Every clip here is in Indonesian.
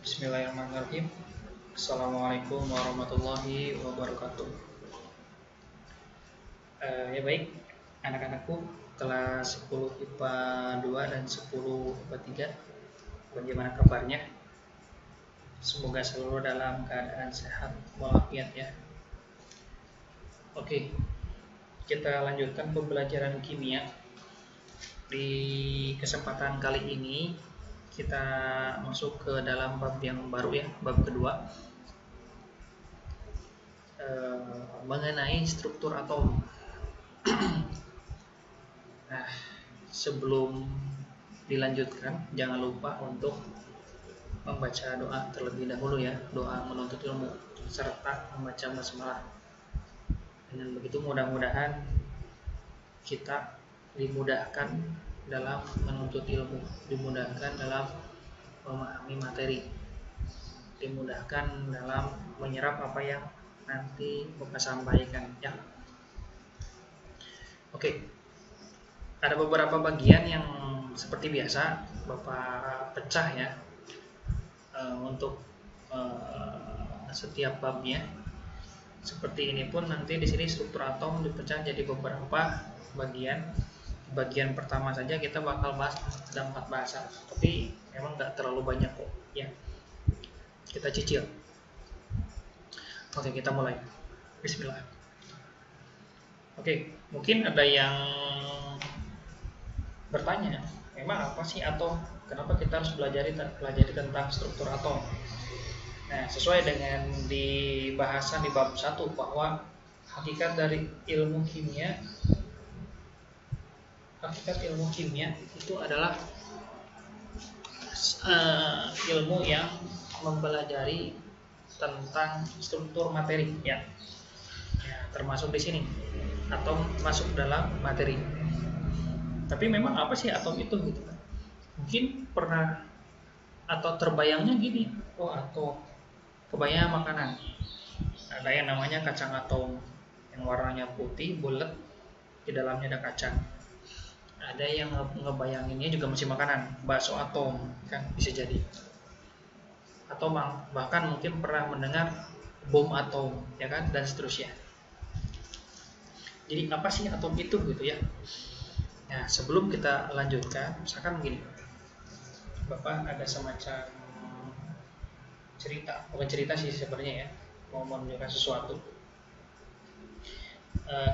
Bismillahirrahmanirrahim. Assalamualaikum warahmatullahi wabarakatuh. Ya baik, anak-anakku kelas 10 IPA 2 dan 10 IPA 3. Bagaimana kabarnya? Semoga selalu dalam keadaan sehat walafiat ya. Oke, kita lanjutkan pembelajaran kimia. Di kesempatan kali ini kita masuk ke dalam bab yang baru ya, bab kedua, mengenai struktur atom. Nah, sebelum dilanjutkan, jangan lupa untuk membaca doa terlebih dahulu ya, doa menuntut ilmu serta membaca basmalah. Dengan begitu mudah-mudahan kita dimudahkan dalam menuntut ilmu, dimudahkan dalam memahami materi, dimudahkan dalam menyerap apa yang nanti Bapak sampaikan ya. Oke, ada beberapa bagian yang seperti biasa Bapak pecah ya untuk setiap babnya. Seperti ini pun nanti di sini struktur atom dipecah jadi beberapa bagian. Bagian pertama saja kita bakal bahas ada 4 bahasa, tapi memang nggak terlalu banyak kok ya. Kita cicil. Oke, kita mulai. Bismillah. Oke, mungkin ada yang bertanya, memang apa sih atom? Kenapa kita harus pelajari tentang struktur atom? Nah, sesuai dengan di bahasan di bab 1 bahwa hakikat ilmu kimia itu adalah ilmu yang mempelajari tentang struktur materi ya. Termasuk di sini atom masuk dalam materi. Tapi memang apa sih atom itu gitu kan? Mungkin pernah atau terbayangnya gini, atom kebayang makanan. Ada yang namanya kacang atom yang warnanya putih, bulat, di dalamnya ada kacang. Ada yang ngebayanginnya juga masih makanan, bakso atom kan bisa jadi. Atau bahkan mungkin pernah mendengar bom atom ya kan, dan seterusnya. Jadi apa sih atom itu gitu ya? Nah, sebelum kita lanjutkan, misalkan begini, Bapak ada semacam cerita, bukan cerita sih sebenarnya ya, mau menunjukkan sesuatu.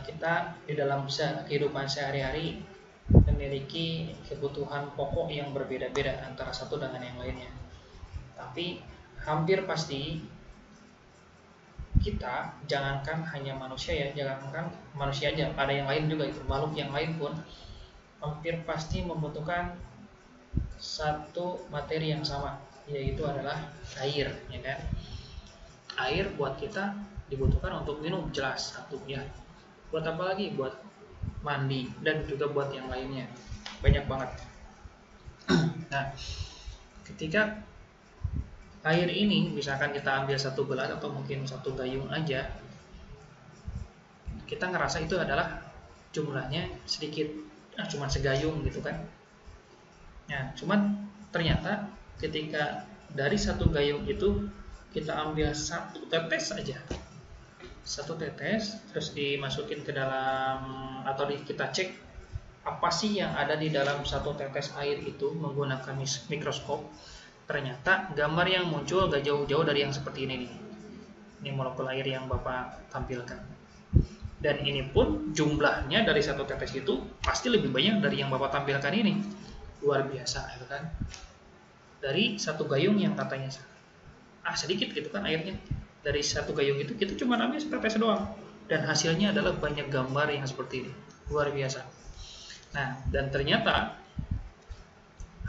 Kita di dalam kehidupan sehari-hari memiliki kebutuhan pokok yang berbeda-beda antara satu dengan yang lainnya. Tapi hampir pasti kita, jangankan hanya manusia ya, jangankan manusia aja, ada yang lain juga itu, makhluk yang lain pun hampir pasti membutuhkan satu materi yang sama, yaitu adalah air ya kan. Air buat kita dibutuhkan untuk minum, jelas satu ya. Buat apa lagi? Buat mandi dan juga buat yang lainnya, banyak banget. Nah, ketika air ini misalkan kita ambil satu gelas atau mungkin satu gayung aja, kita ngerasa itu adalah jumlahnya sedikit, cuma segayung gitu kan. Nah, cuman ternyata ketika dari satu gayung itu kita ambil satu tetes aja, satu tetes, terus dimasukin ke dalam atau kita cek apa sih yang ada di dalam satu tetes air itu menggunakan mikroskop. Ternyata gambar yang muncul gak jauh-jauh dari yang seperti ini nih. Ini molekul air yang Bapak tampilkan. Dan ini pun jumlahnya dari satu tetes itu pasti lebih banyak dari yang Bapak tampilkan ini. Luar biasa gitu kan. Dari satu gayung yang katanya sedikit gitu kan airnya. Dari satu gayung itu kita cuma ambil setetes doang. Dan hasilnya adalah banyak gambar yang seperti ini. Luar biasa. Nah, dan ternyata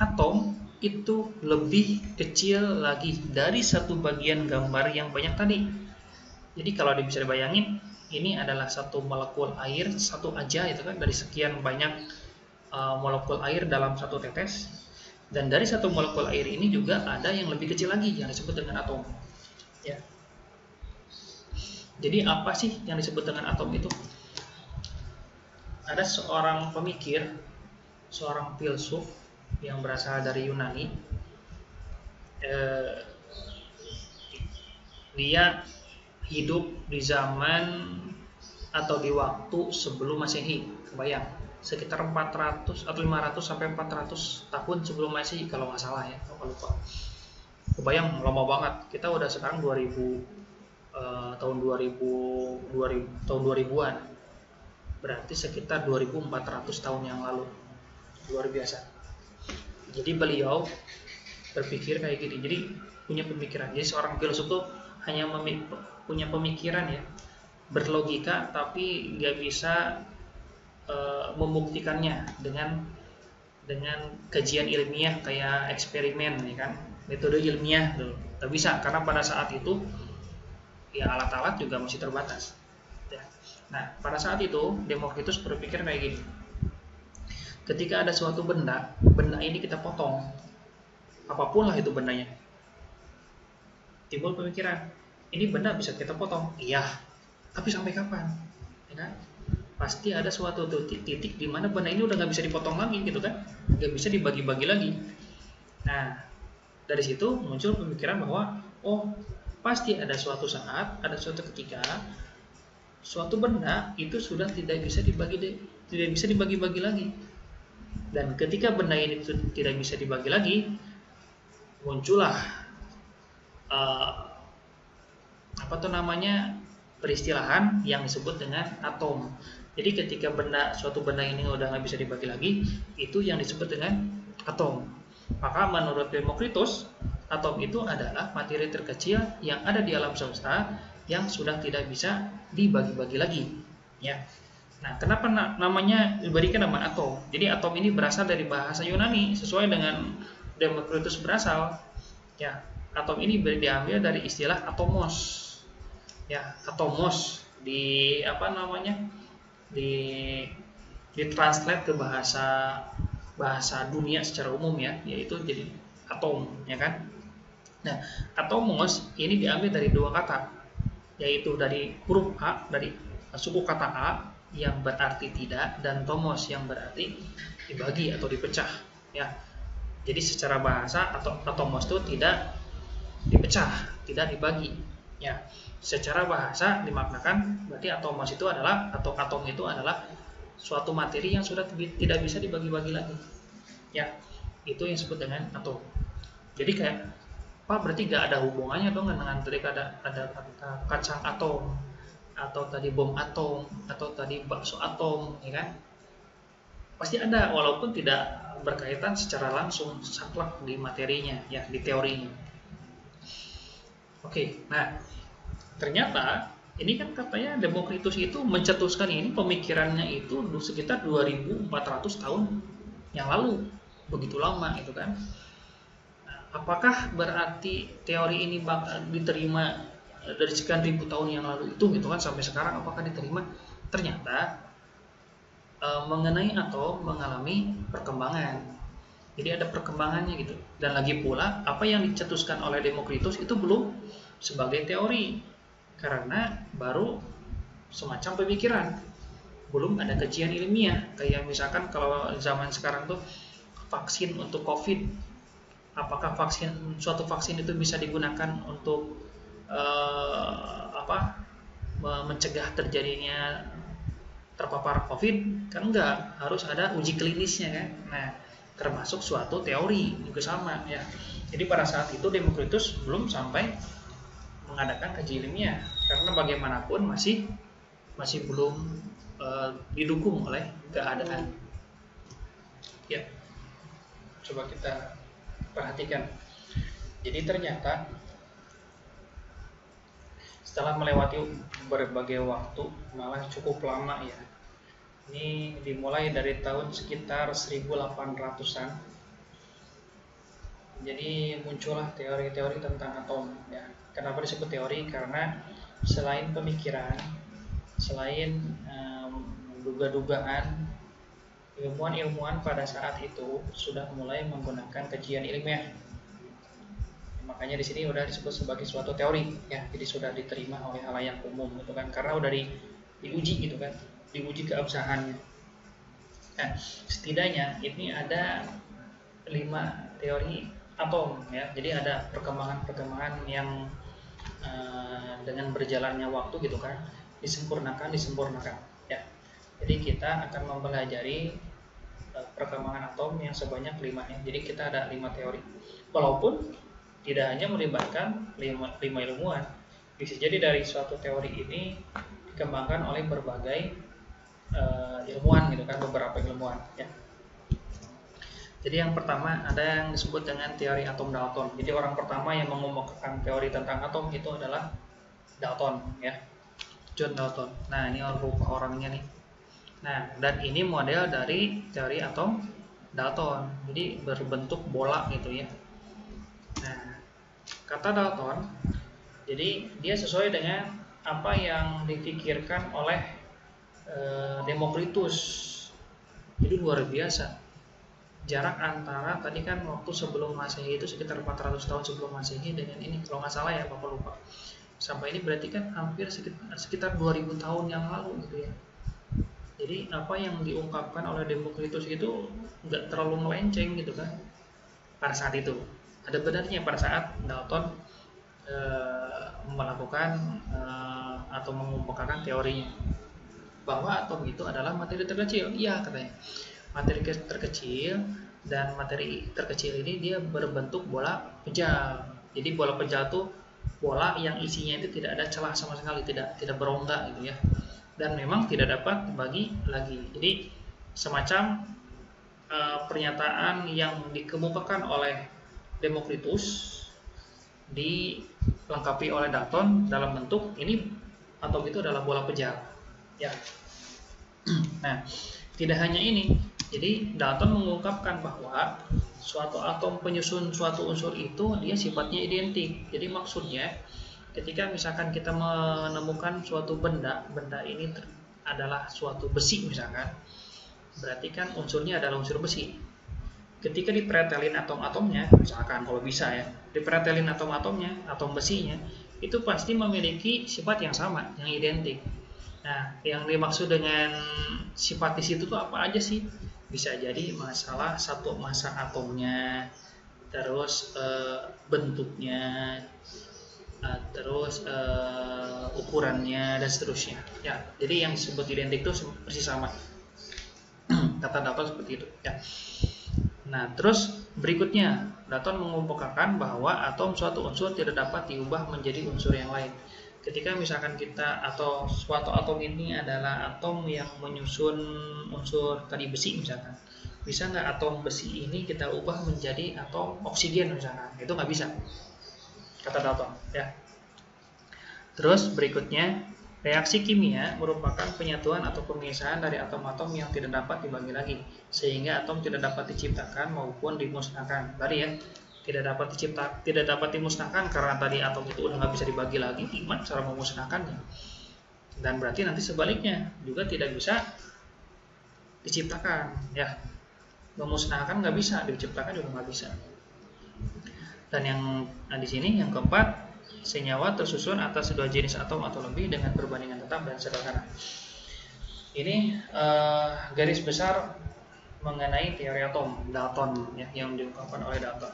atom itu lebih kecil lagi dari satu bagian gambar yang banyak tadi. Jadi kalau bisa dibayangin, ini adalah satu molekul air, satu aja itu kan dari sekian banyak molekul air dalam satu tetes. Dan dari satu molekul air ini juga ada yang lebih kecil lagi yang disebut dengan atom. Ya. Jadi apa sih yang disebut dengan atom itu? Ada seorang pemikir, seorang filsuf yang berasal dari Yunani, dia hidup di zaman atau di waktu sebelum Masehi. Kebayang, sekitar 400 atau 500 sampai 400 tahun sebelum Masehi kalau nggak salah ya, kalau lupa. Kebayang lama banget. Kita udah sekarang 2000 tahun 2000 tahun 2000-an. Berarti sekitar 2400 tahun yang lalu. Luar biasa. Jadi beliau berpikir kayak gini. Jadi punya pemikiran. Jadi seorang filsuf tuh hanya punya pemikiran ya, berlogika, tapi nggak bisa membuktikannya dengan kajian ilmiah kayak eksperimen ya kan, metode ilmiah tuh nggak bisa, karena pada saat itu ya alat-alat juga masih terbatas ya. Nah pada saat itu Demokritus berpikir kayak gini, ketika ada suatu benda ini kita potong, apapun lah itu bendanya, timbul pemikiran, ini benda bisa kita potong, iya, tapi sampai kapan ya kan? Pasti ada suatu titik di mana benda ini udah nggak bisa dipotong lagi gitu kan, nggak bisa dibagi-bagi lagi. Nah dari situ muncul pemikiran bahwa oh pasti ada suatu saat, ada suatu ketika suatu benda itu sudah tidak bisa dibagi-bagi lagi. Dan ketika benda ini tidak bisa dibagi lagi, muncullah peristilahan yang disebut dengan atom. Jadi ketika suatu benda ini udah nggak bisa dibagi lagi, itu yang disebut dengan atom. Maka menurut Demokritus, atom itu adalah materi terkecil yang ada di alam semesta yang sudah tidak bisa dibagi-bagi lagi. Ya. Nah, kenapa namanya diberikan nama atom? Jadi atom ini berasal dari bahasa Yunani sesuai dengan Demokritus berasal. Ya, atom ini diambil dari istilah atomos. Ya, atomos ditranslate ke bahasa dunia secara umum ya, yaitu jadi atom ya kan. Nah, atomos ini diambil dari dua kata, yaitu dari huruf A, dari suku kata A yang berarti tidak, dan tomos yang berarti dibagi atau dipecah ya. Jadi secara bahasa atomos itu tidak dipecah, tidak dibagi ya. Secara bahasa dimaknakan berarti atomos itu adalah, atau atom itu adalah suatu materi yang sudah tidak bisa dibagi-bagi lagi. Ya, itu yang disebut dengan atom. Jadi kayak apa, berarti gak ada hubungannya dong dengan tadi ada kata kacang atom, atau tadi bom atom, atau tadi bakso atom, ya kan? Pasti ada, walaupun tidak berkaitan secara langsung saklek di materinya, ya, di teorinya. Oke, nah ternyata ini kan katanya Demokritus itu mencetuskan ini, pemikirannya itu sekitar 2400 tahun yang lalu, begitu lama itu kan. Nah, apakah berarti teori ini diterima dari sekian ribu tahun yang lalu itu gitu kan, sampai sekarang apakah diterima? Ternyata mengenai atom mengalami perkembangan. Jadi ada perkembangannya gitu. Dan lagi pula apa yang dicetuskan oleh Demokritus itu belum sebagai teori, karena baru semacam pemikiran, belum ada kajian ilmiah. Kayak misalkan kalau zaman sekarang tuh vaksin untuk COVID, apakah suatu vaksin itu bisa digunakan untuk mencegah terjadinya terpapar COVID? Kan enggak, harus ada uji klinisnya kan. Nah, termasuk suatu teori juga sama ya. Jadi pada saat itu Demokritus belum sampai mengadakan kajian ilmiah, karena bagaimanapun masih belum didukung oleh keadaan. Ya, coba kita perhatikan. Jadi ternyata setelah melewati berbagai waktu, malah cukup lama ya. Ini dimulai dari tahun sekitar 1800-an. Jadi muncullah teori-teori tentang atom ya. Kenapa disebut teori? Karena selain pemikiran, selain duga-dugaan, ilmuwan-ilmuwan pada saat itu sudah mulai menggunakan kajian ilmiah. Makanya di sini udah disebut sebagai suatu teori ya. Jadi sudah diterima oleh halayak umum gitu kan, karena udah diuji gitu kan, diuji keabsahannya. Nah, setidaknya ini ada 5 teori atom ya. Jadi ada perkembangan-perkembangan yang dengan berjalannya waktu gitu kan, disempurnakan ya. Jadi kita akan mempelajari perkembangan atom yang sebanyak 5 ya. Jadi kita ada 5 teori. Walaupun tidak hanya melibatkan 5 ilmuwan, bisa jadi dari suatu teori ini dikembangkan oleh berbagai ilmuwan gitu kan, beberapa ilmuwan ya. Jadi yang pertama ada yang disebut dengan teori atom Dalton. Jadi orang pertama yang mengemukakan teori tentang atom itu adalah Dalton ya, John Dalton. Nah ini rupa orangnya nih. Nah dan ini model dari teori atom Dalton. Jadi berbentuk bola gitu ya. Nah kata Dalton, jadi dia sesuai dengan apa yang dipikirkan oleh Demokritus. Jadi luar biasa. Jarak antara tadi kan waktu sebelum Masehi itu sekitar 400 tahun sebelum Masehi dengan ini kalau nggak salah ya, Bapak lupa. Sampai ini berarti kan hampir sekitar 2000 tahun yang lalu gitu ya. Jadi apa yang diungkapkan oleh Demokritus itu nggak terlalu melenceng gitu kan pada saat itu. Ada benarnya pada saat Dalton melakukan atau mengemukakan teorinya bahwa atom itu adalah materi terkecil. Iya katanya, materi terkecil, dan materi terkecil ini dia berbentuk bola pejal. Jadi bola pejal itu bola yang isinya itu tidak ada celah sama sekali, tidak berongga gitu ya, dan memang tidak dapat dibagi lagi. Jadi semacam pernyataan yang dikemukakan oleh Demokritus dilengkapi oleh Dalton dalam bentuk ini atom itu adalah bola pejal ya. Nah tidak hanya ini, jadi Dalton mengungkapkan bahwa suatu atom penyusun suatu unsur itu dia sifatnya identik. Jadi maksudnya ketika misalkan kita menemukan suatu benda ini adalah suatu besi misalkan, berarti kan unsurnya adalah unsur besi. Ketika dipretelin atom-atomnya, misalkan kalau bisa ya, dipretelin atom-atomnya, atom besinya, itu pasti memiliki sifat yang sama, yang identik. Nah, yang dimaksud dengan sifat di situ tuh apa aja sih? Bisa jadi masalah satu massa atomnya, terus bentuknya, terus ukurannya dan seterusnya. Ya, jadi yang disebut identik itu persis sama. Kata Dalton seperti itu. Ya. Nah, terus berikutnya Dalton mengemukakan bahwa atom suatu unsur tidak dapat diubah menjadi unsur yang lain. Ketika misalkan kita atau suatu atom ini adalah atom yang menyusun unsur tadi besi misalkan, bisa nggak atom besi ini kita ubah menjadi atom oksigen misalkan? Itu nggak bisa, kata Dalton ya. Terus berikutnya, reaksi kimia merupakan penyatuan atau pemisahan dari atom-atom yang tidak dapat dibagi lagi, sehingga atom tidak dapat diciptakan maupun dimusnahkan. Tadi ya, tidak dapat dimusnahkan karena tadi atom itu udah nggak bisa dibagi lagi, gimana cara memusnahkannya? Dan berarti nanti sebaliknya juga tidak bisa diciptakan, ya. Memusnahkan nggak bisa, diciptakan juga nggak bisa. Dan yang di sini yang keempat, senyawa tersusun atas dua jenis atom atau lebih dengan perbandingan tetap dan sederhana. Ini garis besar mengenai teori atom Dalton ya, yang diungkapkan oleh Dalton.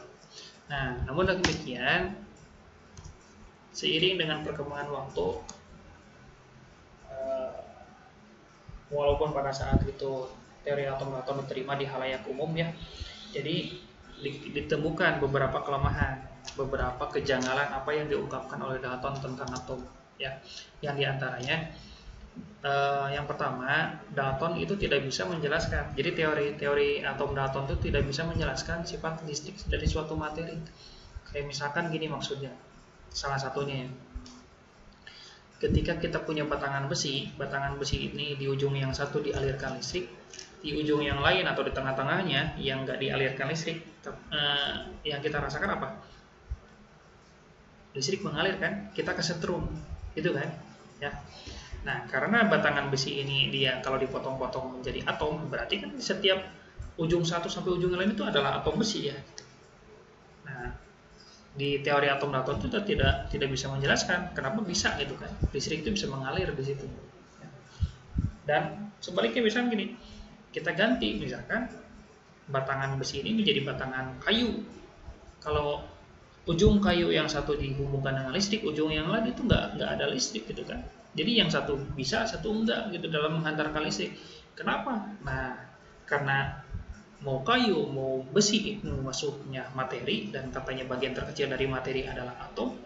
Nah, namun demikian, seiring dengan perkembangan waktu, walaupun pada saat itu teori atom Dalton diterima di halayak umum ya, jadi ditemukan beberapa kelemahan, beberapa kejanggalan apa yang diungkapkan oleh Dalton tentang atom ya. Yang diantaranya yang pertama, Dalton itu tidak bisa menjelaskan. Jadi teori atom Dalton itu tidak bisa menjelaskan sifat listrik dari suatu materi. Kayak misalkan gini maksudnya, salah satunya ya, ketika kita punya batangan besi ini di ujung yang satu dialirkan listrik, di ujung yang lain atau di tengah-tengahnya yang nggak dialirkan listrik, yang kita rasakan apa? Listrik mengalir kan, kita kesetrum, itu kan? Ya. Nah, karena batangan besi ini dia kalau dipotong-potong menjadi atom, berarti kan setiap ujung satu sampai ujung lain itu adalah atom besi ya. Nah, di teori atom Dalton itu tidak bisa menjelaskan kenapa bisa gitu kan, listrik itu bisa mengalir di situ. Dan sebaliknya misalnya gini, kita ganti misalkan batangan besi ini menjadi batangan kayu. Kalau ujung kayu yang satu dihubungkan dengan listrik, ujung yang lain itu nggak ada listrik gitu kan. Jadi yang satu bisa, satu enggak gitu dalam menghantarkan listrik. Kenapa? Nah, karena mau kayu, mau besi itu masuknya materi dan katanya bagian terkecil dari materi adalah atom,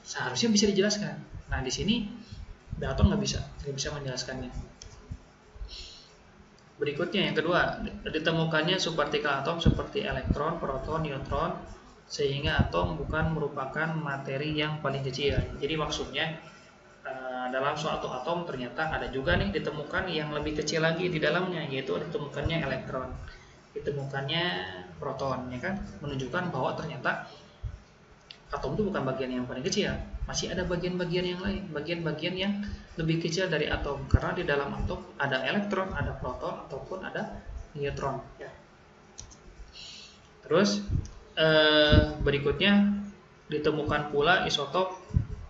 seharusnya bisa dijelaskan. Nah, di sini Dalton nggak bisa menjelaskannya. Berikutnya yang kedua, ditemukannya subpartikel atom seperti elektron, proton, neutron, sehingga atom bukan merupakan materi yang paling kecil. Jadi maksudnya dalam suatu atom ternyata ada juga nih ditemukan yang lebih kecil lagi di dalamnya, yaitu ditemukannya elektron, ditemukannya proton, ya kan? Menunjukkan bahwa ternyata atom itu bukan bagian yang paling kecil, masih ada bagian-bagian yang lain, bagian-bagian yang lebih kecil dari atom, karena di dalam atom ada elektron, ada proton, ataupun ada neutron. Ya. Terus berikutnya ditemukan pula isotop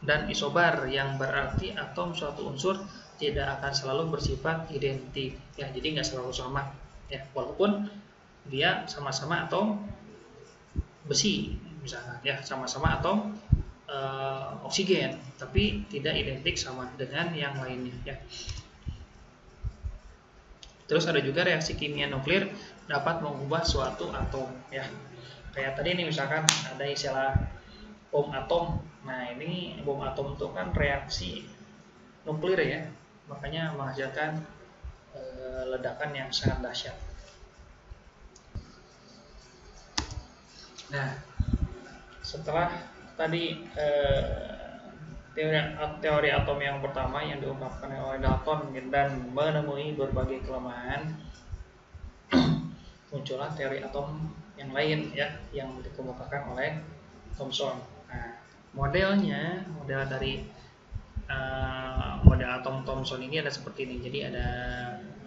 dan isobar, yang berarti atom suatu unsur tidak akan selalu bersifat identik. Ya, jadi nggak selalu sama. Ya, walaupun dia sama-sama atom besi, misalnya, ya sama-sama atom oksigen, tapi tidak identik sama dengan yang lainnya. Ya. Terus ada juga reaksi kimia nuklir dapat mengubah suatu atom. Ya, kayak tadi nih misalkan ada istilah bom atom. Nah, ini bom atom itu kan reaksi nuklir ya, makanya menghasilkan ledakan yang sangat dahsyat. Nah, setelah tadi teori atom yang pertama yang diungkapkan oleh Dalton dan menemui berbagai kelemahan, muncullah teori atom yang lain ya, yang dikemukakan oleh Thomson. Nah, model dari model atom Thomson ini ada seperti ini. Jadi ada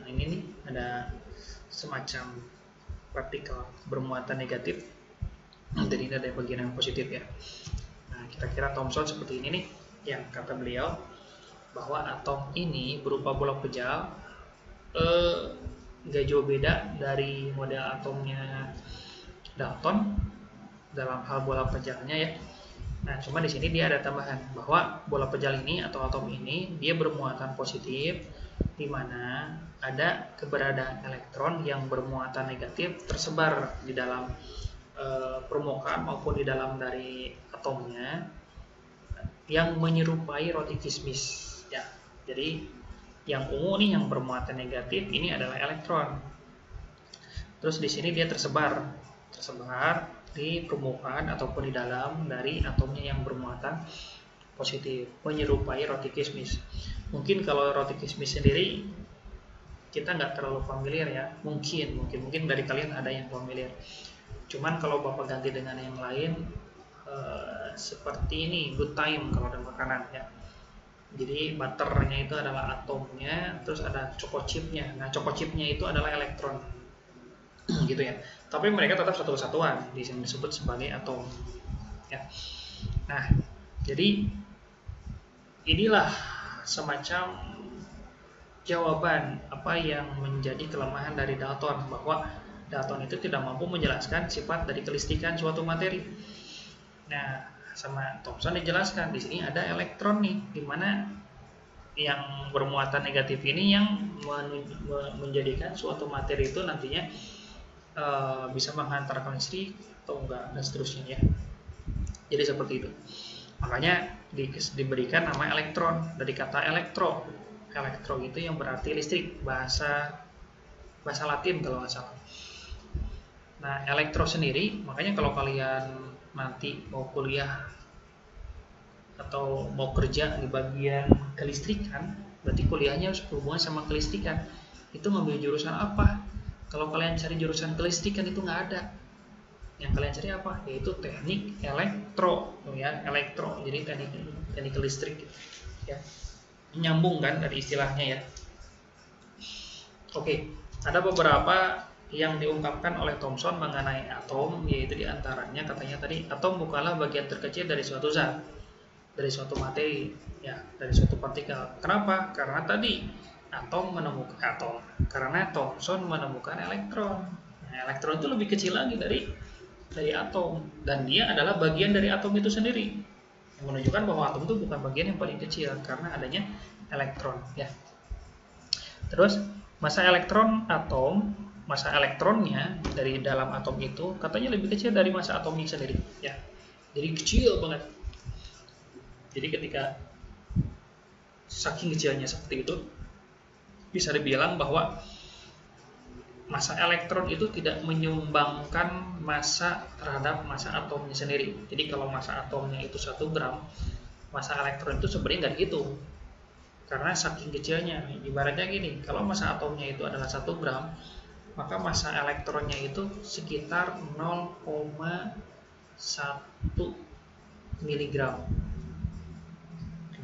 ini nih, ada semacam partikel bermuatan negatif. Jadi ini ada bagian yang positif ya. Nah, kira-kira Thomson seperti ini nih, yang kata beliau bahwa atom ini berupa blok pejal, gak jauh beda dari model atomnya Dalton dalam hal bola pejalnya ya. Nah, cuma di sini dia ada tambahan bahwa bola pejal ini atau atom ini dia bermuatan positif, di mana ada keberadaan elektron yang bermuatan negatif tersebar di dalam permukaan maupun di dalam dari atomnya yang menyerupai roti kismis ya. Jadi yang ungu nih yang bermuatan negatif ini adalah elektron. Terus di sini dia tersebar di permukaan ataupun di dalam dari atomnya yang bermuatan positif, menyerupai roti kismis. Mungkin kalau roti kismis sendiri kita nggak terlalu familiar ya, mungkin dari kalian ada yang familiar. Cuman kalau Bapak ganti dengan yang lain seperti ini, good time kalau ada makanan ya. Jadi butternya itu adalah atomnya, terus ada choco chipnya. Nah, choco chipnya itu adalah elektron, gitu ya. Tapi mereka tetap satu kesatuan, disebut sebagai atom. Ya. Nah, jadi inilah semacam jawaban apa yang menjadi kelemahan dari Dalton, bahwa Dalton itu tidak mampu menjelaskan sifat dari kelistrikan suatu materi. Nah, sama Thomson dijelaskan di sini ada elektron nih, di mana yang bermuatan negatif ini yang menjadikan suatu materi itu nantinya bisa menghantarkan listrik atau enggak dan seterusnya ya. Jadi seperti itu. Makanya diberikan nama elektron dari kata elektro. Elektro itu yang berarti listrik, bahasa Latin kalau nggak salah. Nah, elektro sendiri, makanya kalau kalian nanti mau kuliah atau mau kerja di bagian kelistrikan, berarti kuliahnya harus berhubungan sama kelistrikan. Itu ngambil jurusan apa? Kalau kalian cari jurusan kelistrikan itu nggak ada. Yang kalian cari apa? Yaitu teknik elektro, ya, elektro. Jadi teknik listrik, ya. Nyambung kan dari istilahnya ya. Oke, ada beberapa yang diungkapkan oleh Thomson mengenai atom, yaitu diantaranya katanya tadi atom bukanlah bagian terkecil dari suatu zat, dari suatu materi, ya, dari suatu partikel. Kenapa? Karena tadi karena Thomson menemukan elektron. Nah, elektron itu lebih kecil lagi dari dari atom, dan dia adalah bagian dari atom itu sendiri, yang menunjukkan bahwa atom itu bukan bagian yang paling kecil karena adanya elektron ya. Terus massa elektron atom, massa elektronnya dari dalam atom itu katanya lebih kecil dari massa atomnya sendiri ya. Jadi kecil banget. Jadi ketika saking kecilnya seperti itu, bisa dibilang bahwa massa elektron itu tidak menyumbangkan massa terhadap massa atomnya sendiri. Jadi kalau massa atomnya itu 1 gram, massa elektron itu sebenarnya nggak gitu. Karena saking kecilnya, ibaratnya gini, kalau massa atomnya itu adalah 1 gram, maka massa elektronnya itu sekitar 0,1 miligram.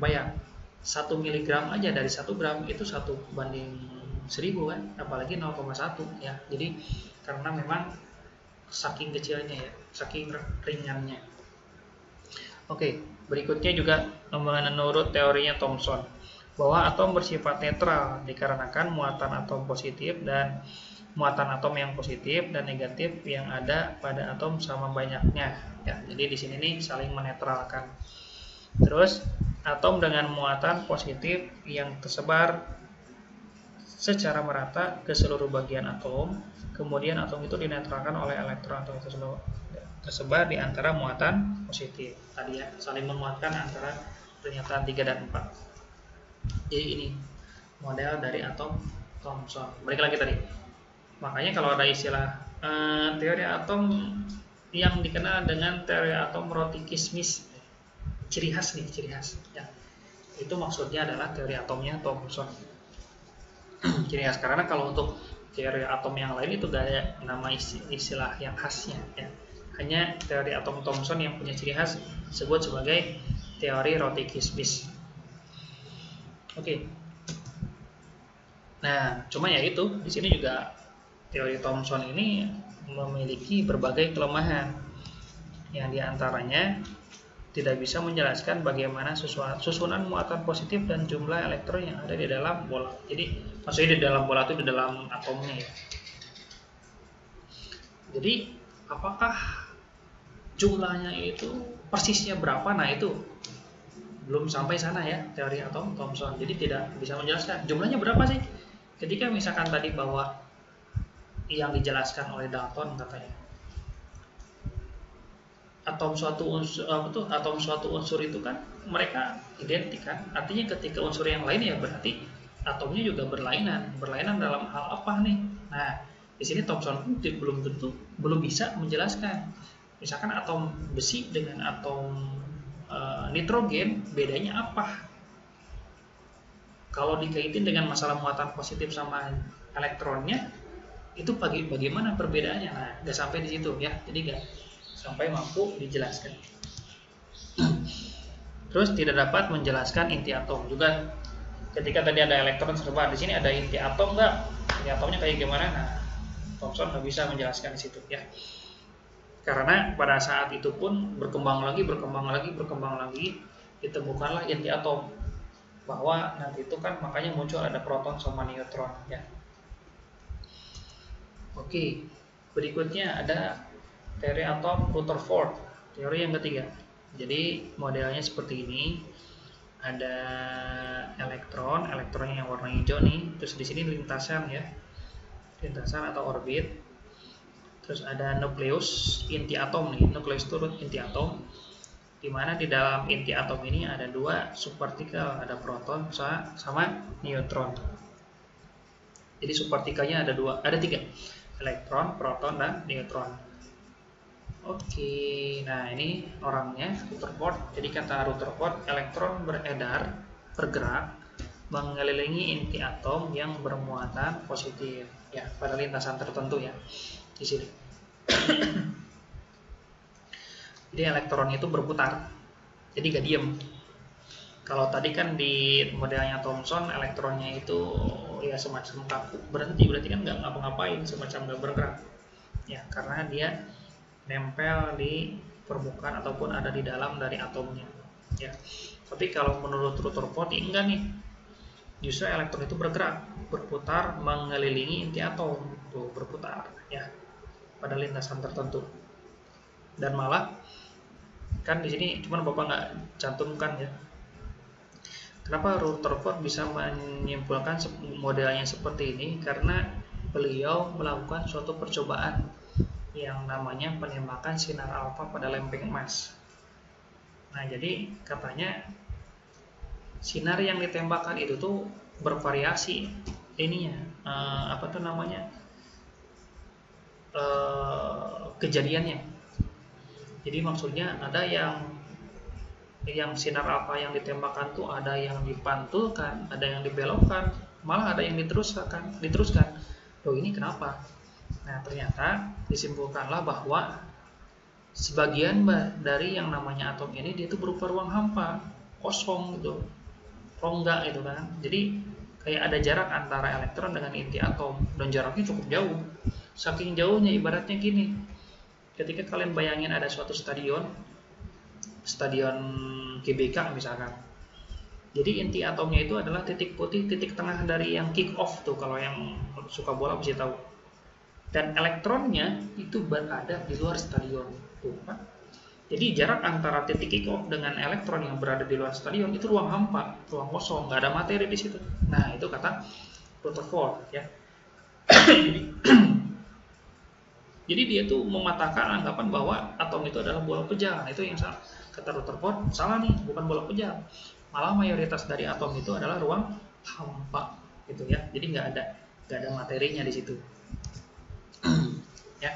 Bayang, 1 miligram aja dari 1 gram itu 1/1000 kan, apalagi 0,1 ya. Jadi karena memang saking kecilnya ya, saking ringannya. Oke, berikutnya juga menurut teorinya Thomson, bahwa atom bersifat netral dikarenakan muatan atom positif dan muatan atom yang positif dan negatif yang ada pada atom sama banyaknya ya. Jadi di sini nih saling menetralkan. Terus atom dengan muatan positif yang tersebar secara merata ke seluruh bagian atom, kemudian atom itu dinetralkan oleh elektron atau tersebar di antara muatan positif. Tadi ya, saling menguatkan antara pernyataan 3 dan 4. Jadi ini model dari atom Thomson. Balik lagi tadi. Makanya kalau ada istilah teori atom yang dikenal dengan teori atom roti kismis, ciri khas ya. Itu maksudnya adalah teori atomnya Thomson. Ciri khas, karena kalau untuk teori atom yang lain itu gak ada nama istilah yang khasnya ya. Hanya teori atom Thomson yang punya ciri khas disebut sebagai teori roti kismis. Oke. Nah, cuma ya itu, di sini juga teori Thomson ini memiliki berbagai kelemahan. Yang diantaranya tidak bisa menjelaskan bagaimana susunan muatan positif dan jumlah elektron yang ada di dalam bola. Jadi, maksudnya di dalam bola itu di dalam atomnya ya. Jadi, apakah jumlahnya itu persisnya berapa? Nah, itu belum sampai sana ya teori atom Thomson. Jadi tidak bisa menjelaskan jumlahnya berapa sih. Ketika misalkan tadi bahwa yang dijelaskan oleh Dalton katanya atom suatu unsur itu kan mereka identik kan. Artinya ketika unsur yang lain ya berarti atomnya juga berlainan dalam hal apa nih. Nah, di sini Thomson belum bisa menjelaskan. Misalkan atom besi dengan atom nitrogen bedanya apa? Kalau dikaitin dengan masalah muatan positif sama elektronnya, itu bagaimana perbedaannya? Nah, nggak sampai di situ ya, jadi nggak sampai mampu dijelaskan. Terus tidak dapat menjelaskan inti atom juga. Ketika tadi ada elektron serba, di sini ada inti atom nggak? Inti atomnya kayak gimana? Nah, Thomson nggak bisa menjelaskan di situ ya. Karena pada saat itu pun berkembang lagi, ditemukanlah inti atom. Bahwa nanti itu kan makanya muncul ada proton sama neutron ya. Oke, berikutnya ada teori atom Rutherford, teori yang ketiga. Jadi modelnya seperti ini. Ada elektronnya yang warna hijau nih. Terus di sini lintasan ya, lintasan atau orbit. Terus ada nukleus inti atom nih, nukleus itu inti atom, di mana di dalam inti atom ini ada 2 subpartikel, ada proton sama neutron. Jadi subpartikelnya ada 3, elektron, proton, dan neutron. Oke, nah ini orangnya Rutherford. Jadi kata Rutherford, elektron bergerak mengelilingi inti atom yang bermuatan positif ya pada lintasan tertentu ya. Di sini. Jadi elektron itu berputar, jadi gak diem. Kalau tadi kan di modelnya Thomson elektronnya itu ya semacam kaku, berhenti, berarti kan nggak ngapa-ngapain, semacam nggak bergerak ya, karena dia nempel di permukaan ataupun ada di dalam dari atomnya ya. Tapi kalau menurut Rutherford enggak nih, justru elektron itu berputar mengelilingi inti atom, tuh berputar ya pada lintasan tertentu. Dan malah kan di sini cuman Bapak nggak cantumkan ya. Kenapa Rutherford bisa menyimpulkan modelnya seperti ini? Karena beliau melakukan suatu percobaan yang namanya penembakan sinar alfa pada lempeng emas. Nah, jadi katanya sinar yang ditembakkan itu tuh bervariasi ininya, kejadiannya. Jadi maksudnya ada yang sinar alfa yang ditembakkan tuh ada yang dipantulkan, ada yang dibelokkan, malah ada yang diteruskan. Loh, ini kenapa? Nah, ternyata disimpulkanlah bahwa sebagian dari yang namanya atom ini dia itu berupa ruang hampa, kosong gitu, rongga gitu kan. Jadi kayak ada jarak antara elektron dengan inti atom, dan jaraknya cukup jauh. Saking jauhnya ibaratnya gini, ketika kalian bayangin ada suatu stadion GBK misalkan. Jadi inti atomnya itu adalah titik putih, titik tengah dari yang kick off tuh, kalau yang suka bola pasti tahu. Dan elektronnya itu berada di luar stadion tuh kan. Jadi jarak antara titik kick off dengan elektron yang berada di luar stadion itu ruang hampa, ruang kosong, nggak ada materi di situ. Nah, itu kata Rutherford ya. Jadi dia tuh mematahkan anggapan bahwa atom itu adalah bola pejal. Nah, itu yang salah. Kata Rutherford, salah nih, bukan bola pejal. Malah mayoritas dari atom itu adalah ruang hampa gitu ya. Jadi nggak ada materinya di situ. Ya.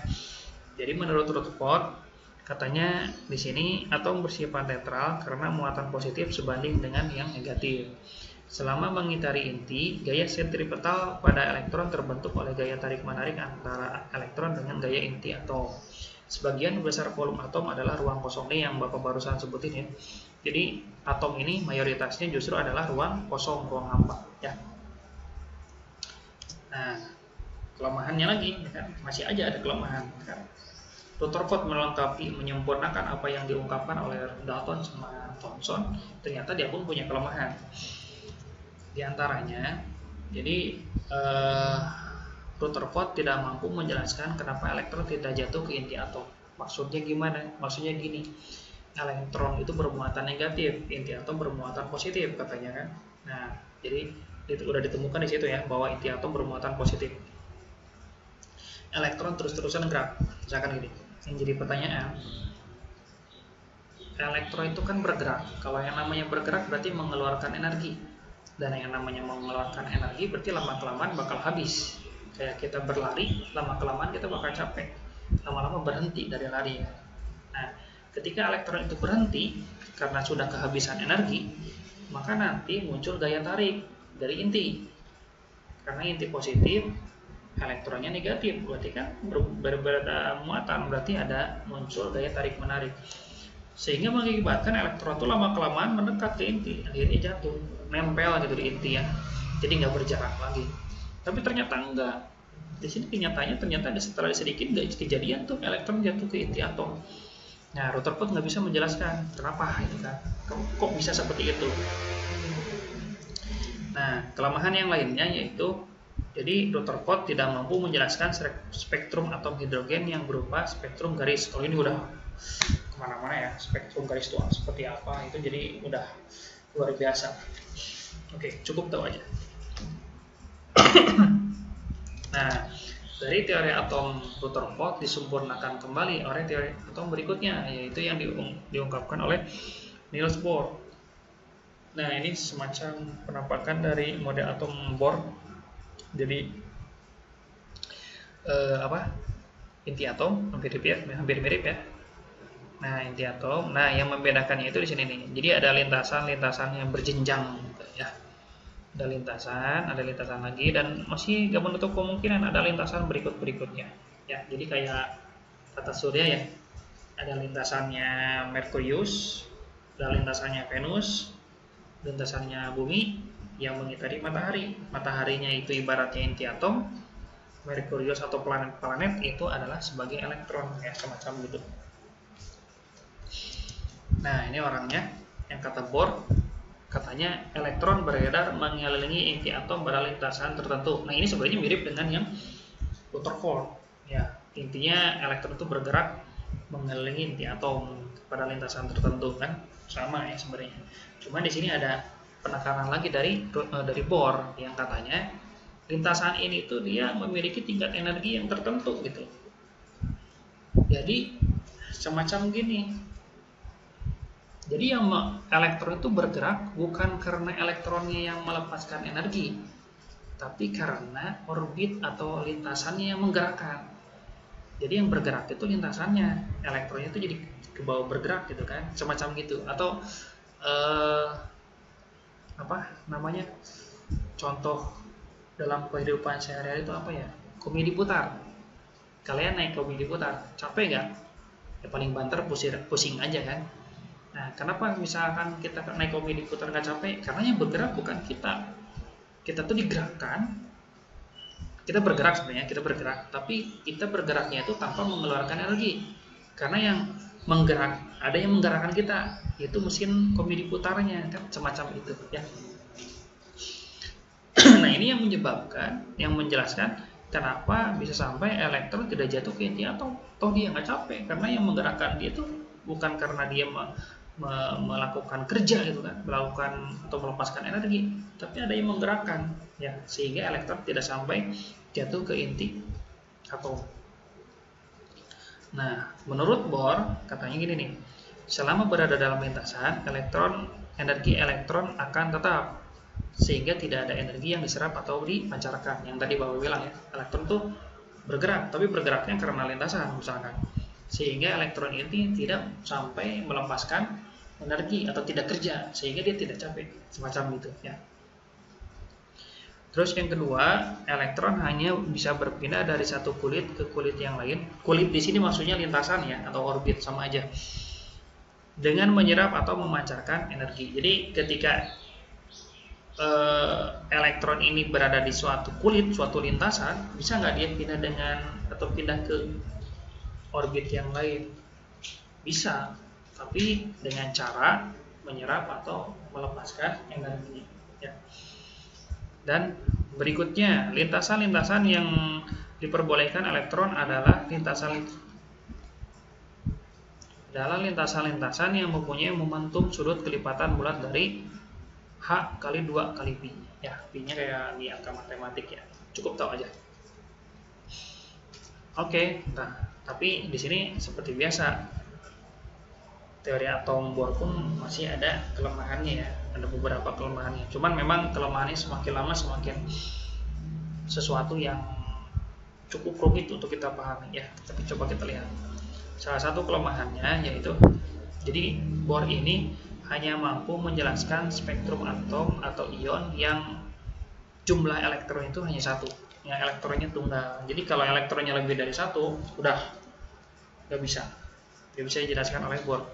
Jadi menurut Rutherford, katanya di sini atom bersifat netral karena muatan positif sebanding dengan yang negatif. Selama mengitari inti, gaya sentripetal pada elektron terbentuk oleh gaya tarik-menarik antara elektron dengan gaya inti atom. Sebagian besar volume atom adalah ruang kosong nih yang Bapak barusan sebutin ya. Jadi atom ini mayoritasnya justru adalah ruang kosong, ruang hampa ya. Nah, kelemahannya lagi kan, masih aja ada kelemahan kan. Rutherford melengkapi, menyempurnakan apa yang diungkapkan oleh Dalton sama Thomson, ternyata dia pun punya kelemahan. Di antaranya, jadi Rutherford tidak mampu menjelaskan kenapa elektron tidak jatuh ke inti atom. Maksudnya gimana? Maksudnya gini, elektron itu bermuatan negatif, inti atom bermuatan positif katanya kan. Nah, jadi itu udah ditemukan di situ ya bahwa inti atom bermuatan positif. Elektron terus-terusan gerak, misalkan gini. Yang jadi pertanyaan, elektron itu kan bergerak. Kalau yang namanya bergerak berarti mengeluarkan energi. Dan yang namanya mengeluarkan energi berarti lama-kelamaan bakal habis. Kayak kita berlari, lama-kelamaan kita bakal capek. Lama-lama berhenti dari lari. Nah, ketika elektron itu berhenti karena sudah kehabisan energi, maka nanti muncul gaya tarik dari inti. Karena inti positif, elektronnya negatif, berarti kan berbeda muatan, berarti ada muncul gaya tarik-menarik. Sehingga mengakibatkan elektron itu lama-kelamaan mendekat ke inti, akhirnya jatuh, nempel gitu di inti ya. Jadi nggak berjarak lagi. Tapi ternyata enggak. Di sini kenyataannya ternyata setelah sedikit kejadian tuh elektron jatuh ke inti atom. Nah, Rutherford nggak bisa menjelaskan kenapa itu kan. Kok bisa seperti itu? Nah, kelemahan yang lainnya yaitu jadi Rutherford tidak mampu menjelaskan spektrum atom hidrogen yang berupa spektrum garis. Kalau ini udah kemana-mana ya, spektrum garis itu seperti apa, itu jadi udah luar biasa. Oke, cukup tahu aja. Nah, dari teori atom Rutherford disempurnakan kembali oleh teori atom berikutnya, yaitu yang diungkapkan oleh Niels Bohr. Nah, ini semacam penampakan dari model atom Bohr. Jadi inti atom hampir mirip ya. Nah, inti atom. Nah, yang membedakannya itu di sini nih. Jadi ada lintasan-lintasan yang berjenjang gitu ya. Ada lintasan lagi, dan masih gak menutup kemungkinan ada lintasan berikutnya. Ya, jadi kayak tata surya ya. Ada lintasannya Merkurius, ada lintasannya Venus, lintasannya Bumi yang mengitari matahari. Mataharinya itu ibaratnya inti atom, Merkurius atau planet-planet itu adalah sebagai elektron ya, semacam gitu. Nah, ini orangnya yang kata Bohr, katanya elektron beredar mengelilingi inti atom pada lintasan tertentu. Nah, ini sebenarnya mirip dengan yang Rutherford. Ya, intinya elektron itu bergerak mengelilingi inti atom pada lintasan tertentu kan, sama ya sebenarnya. Cuma di sini ada penekanan lagi dari Bohr yang katanya lintasan ini tuh dia memiliki tingkat energi yang tertentu gitu. Jadi semacam gini. Jadi yang elektron itu bergerak bukan karena elektronnya yang melepaskan energi, tapi karena orbit atau lintasannya yang menggerakkan. Jadi yang bergerak itu lintasannya, elektronnya itu jadi ke bawah bergerak gitu kan, semacam gitu. Atau apa namanya? Contoh dalam kehidupan sehari-hari itu apa ya? Komedi putar. Kalian naik komedi putar, capek nggak? Ya paling banter pusing aja kan. Nah, kenapa misalkan kita naik komedi putar nggak capek? Karena yang bergerak bukan kita. Kita tuh digerakkan. Kita bergerak sebenarnya, kita bergerak. Tapi kita bergeraknya itu tanpa mengeluarkan energi. Karena yang ada yang menggerakkan kita, yaitu mesin komedi putarnya kan, semacam itu ya. Nah, ini yang menjelaskan kenapa bisa sampai elektron tidak jatuh ke inti atom. Toh dia nggak capek, karena yang menggerakkan dia itu bukan karena dia melakukan kerja gitu kan, melakukan atau melepaskan energi, tapi ada yang menggerakkan ya, sehingga elektron tidak sampai jatuh ke inti atom. Nah, menurut Bohr katanya gini nih, selama berada dalam lintasan, energi elektron akan tetap, sehingga tidak ada energi yang diserap atau dipancarkan. Yang tadi Bapak bilang ya, elektron tuh bergerak, tapi bergeraknya karena lintasan misalkan, sehingga elektron ini tidak sampai melepaskan energi atau tidak kerja, sehingga dia tidak capek, semacam itu ya. Terus yang kedua, elektron hanya bisa berpindah dari satu kulit ke kulit yang lain. Kulit di sini maksudnya lintasan ya, atau orbit, sama aja, dengan menyerap atau memancarkan energi. Jadi ketika elektron ini berada di suatu kulit, suatu lintasan, bisa nggak dia pindah pindah ke orbit yang lain? Bisa, tapi dengan cara menyerap atau melepaskan energi ya. Dan berikutnya, lintasan-lintasan yang diperbolehkan elektron adalah lintasan-lintasan yang mempunyai momentum sudut kelipatan bulat dari H kali 2 kali pi ya. Pi-nya kayak di angka matematik ya, cukup tahu aja. Oke, nah tapi di sini seperti biasa, teori atom Bohr pun masih ada kelemahannya ya, ada beberapa kelemahannya. Cuman memang kelemahannya semakin lama semakin sesuatu yang cukup rumit untuk kita pahami ya. Tapi coba kita lihat. Salah satu kelemahannya yaitu, jadi Bohr ini hanya mampu menjelaskan spektrum atom atau ion yang jumlah elektron itu hanya satu, yang elektronnya tunggal. Jadi kalau elektronnya lebih dari satu, udah nggak bisa dijelaskan oleh Bohr.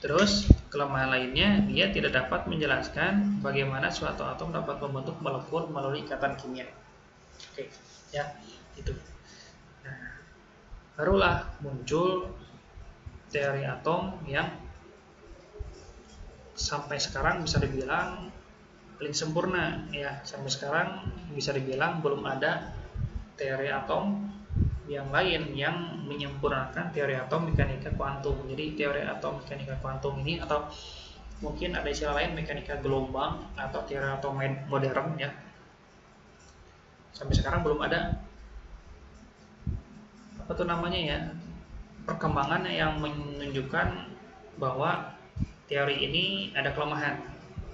Terus kelemahan lainnya, dia tidak dapat menjelaskan bagaimana suatu atom dapat membentuk molekul melalui ikatan kimia. Oke, ya itu. Nah, barulah muncul teori atom yang sampai sekarang bisa dibilang paling sempurna ya. Sampai sekarang bisa dibilang belum ada teori atom yang lain yang menyempurnakan teori atom mekanika kuantum. Jadi teori atom mekanika kuantum ini, atau mungkin ada istilah lain mekanika gelombang atau teori atom modern ya, sampai sekarang belum ada apa tuh namanya ya, perkembangan yang menunjukkan bahwa teori ini ada kelemahan.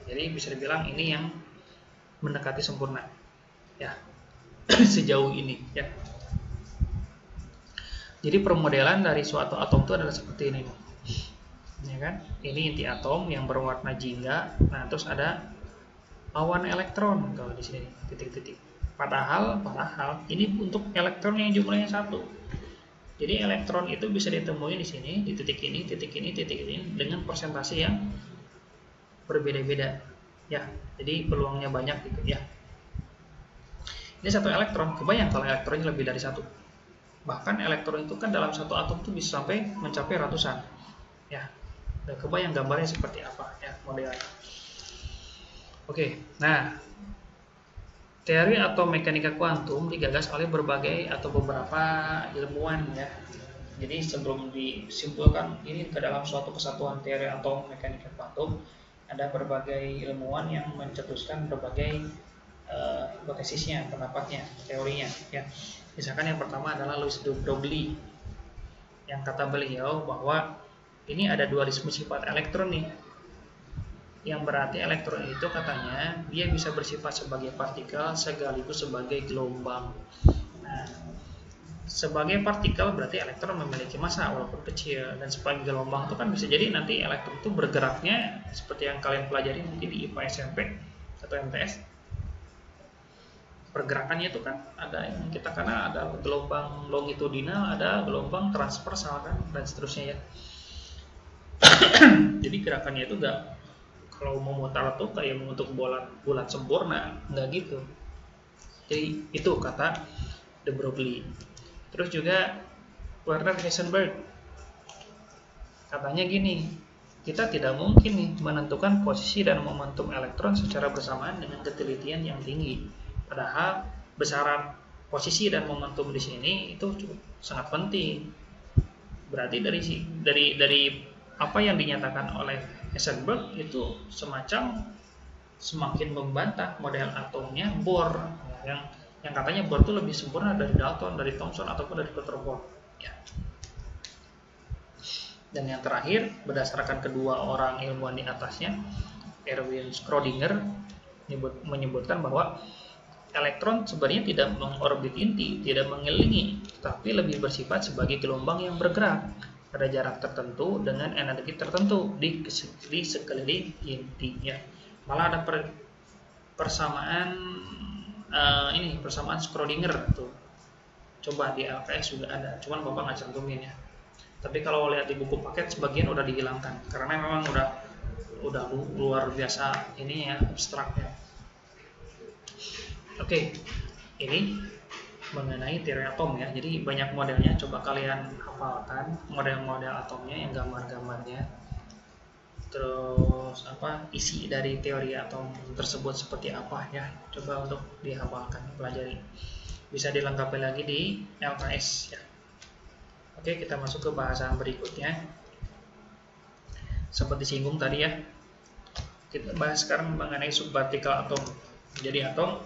Jadi bisa dibilang ini yang mendekati sempurna ya sejauh ini ya. Jadi permodelan dari suatu atom itu adalah seperti ini, ya kan? Ini inti atom yang berwarna jingga. Nah, terus ada awan elektron kalau di sini titik-titik. Padahal ini untuk elektron yang jumlahnya satu. Jadi elektron itu bisa ditemui di sini, di titik ini, titik ini, titik ini, dengan persentase yang berbeda-beda, ya. Jadi peluangnya banyak gitu, ya. Ini satu elektron, kebayang kalau elektronnya lebih dari satu. Bahkan elektron itu kan dalam satu atom itu bisa sampai mencapai ratusan, ya. Dan kebayang gambarnya seperti apa, ya, modelnya. Oke, nah Teori atau mekanika kuantum digagas oleh berbagai atau beberapa ilmuwan ya. Jadi sebelum disimpulkan ini ke dalam suatu kesatuan teori atau mekanika kuantum, ada berbagai ilmuwan yang mencetuskan berbagai hipotesisnya, pendapatnya, teorinya ya. Misalkan yang pertama adalah Louis de Broglie, yang kata beliau bahwa ini ada dualisme sifat elektron nih, yang berarti elektron itu katanya dia bisa bersifat sebagai partikel sekaligus sebagai gelombang. Nah, sebagai partikel berarti elektron memiliki massa walaupun kecil, dan sebagai gelombang itu kan bisa jadi nanti elektron itu bergeraknya seperti yang kalian pelajari mungkin di IPA SMP atau MTS. Pergerakannya itu kan ada yang kita karena ada gelombang longitudinal, ada gelombang transversal kan, dan seterusnya ya. Jadi gerakannya itu enggak kalau memutar tuh kayak membentuk bulat sempurna, enggak gitu. Jadi itu kata de Broglie. Terus juga Werner Heisenberg katanya gini, kita tidak mungkin nih menentukan posisi dan momentum elektron secara bersamaan dengan ketelitian yang tinggi. Padahal besaran posisi dan momentum di sini itu cukup sangat penting. Berarti dari apa yang dinyatakan oleh Heisenberg itu semacam semakin membantah model atomnya Bohr yang katanya Bohr itu lebih sempurna dari Dalton, dari Thomson ataupun dari Bohr ya. Dan yang terakhir, berdasarkan kedua orang ilmuwan di atasnya, Erwin Schrödinger menyebutkan bahwa elektron sebenarnya tidak mengorbit inti, tidak mengelilingi, tapi lebih bersifat sebagai gelombang yang bergerak pada jarak tertentu dengan energi tertentu di sekeliling intinya. Malah ada persamaan persamaan Schrödinger tuh. Coba di LKS juga ada, cuman Bapak nggak cantumin ya. Tapi kalau lihat di buku paket sebagian udah dihilangkan karena memang udah luar biasa ini ya, abstraknya. Oke, ini mengenai teori atom ya. Jadi banyak modelnya, coba kalian hafalkan model-model atomnya yang gambar-gambarnya. Terus isi dari teori atom tersebut seperti apa ya. Coba untuk dihafalkan, pelajari. Bisa dilengkapi lagi di LKS ya. Oke, kita masuk ke bahasan berikutnya. Seperti disinggung tadi ya. Kita bahas sekarang mengenai subpartikel atom. Jadi atom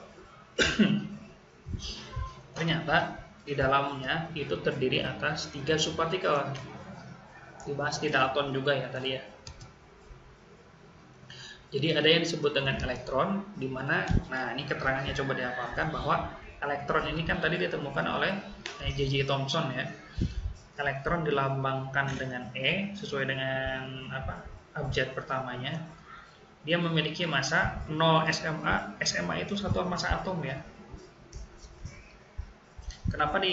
ternyata di dalamnya itu terdiri atas 3 subpartikel. Dibahas di Dalton juga ya tadi ya. Jadi ada yang disebut dengan elektron, di mana, nah ini keterangannya coba dihafalkan bahwa elektron ini kan tadi ditemukan oleh J.J. Thomson ya. Elektron dilambangkan dengan E sesuai dengan abjad pertamanya. Dia memiliki massa 0 SMA. SMA itu satuan massa atom ya. Kenapa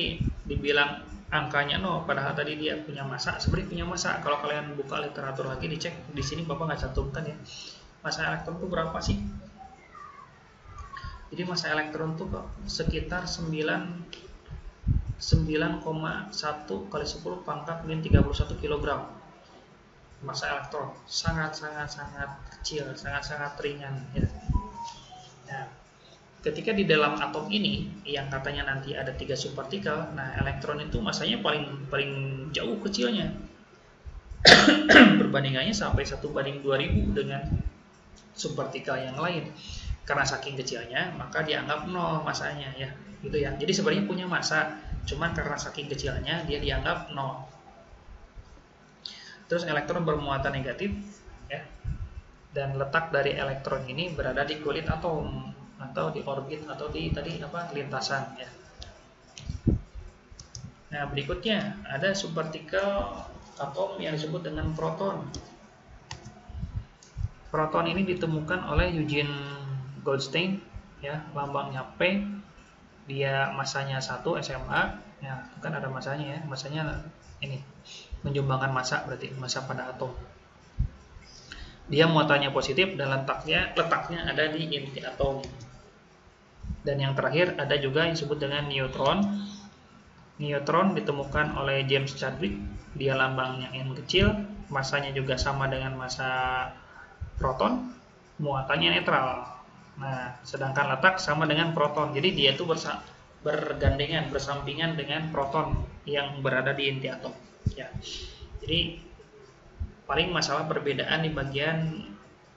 dibilang angkanya 0 padahal tadi dia punya massa? Sebenarnya punya massa. Kalau kalian buka literatur lagi dicek, di sini Bapak nggak cantumkan ya. Massa elektron itu berapa sih? Jadi massa elektron itu sekitar 9,1 kali 10 pangkat min 31 kg. Massa elektron sangat kecil, sangat ringan ya. Nah, ketika di dalam atom ini yang katanya nanti ada 3 subpartikel, nah elektron itu massanya paling jauh kecilnya. Perbandingannya sampai 1:2000 dengan subpartikel yang lain. Karena saking kecilnya, maka dianggap 0 massanya ya. Gitu ya. Jadi sebenarnya punya massa, cuman karena saking kecilnya dia dianggap 0. Terus elektron bermuatan negatif ya. Dan letak dari elektron ini berada di kulit atom atau di orbit atau di lintasan ya. Nah, berikutnya ada subpartikel atom yang disebut dengan proton. Proton ini ditemukan oleh Eugene Goldstein ya, lambangnya P. Dia massanya 1 SMA ya, kan ada massanya ya. Massanya ini menyumbangkan massa, berarti massa pada atom. Dia muatannya positif dan letaknya ada di inti atom. Dan yang terakhir ada juga yang disebut dengan neutron. Neutron ditemukan oleh James Chadwick. Dia lambangnya N kecil, massanya juga sama dengan massa proton, muatannya netral. Nah, sedangkan letak sama dengan proton. Jadi dia itu bergandengan, bersampingan dengan proton yang berada di inti atom. Ya. Jadi paling masalah perbedaan di bagian,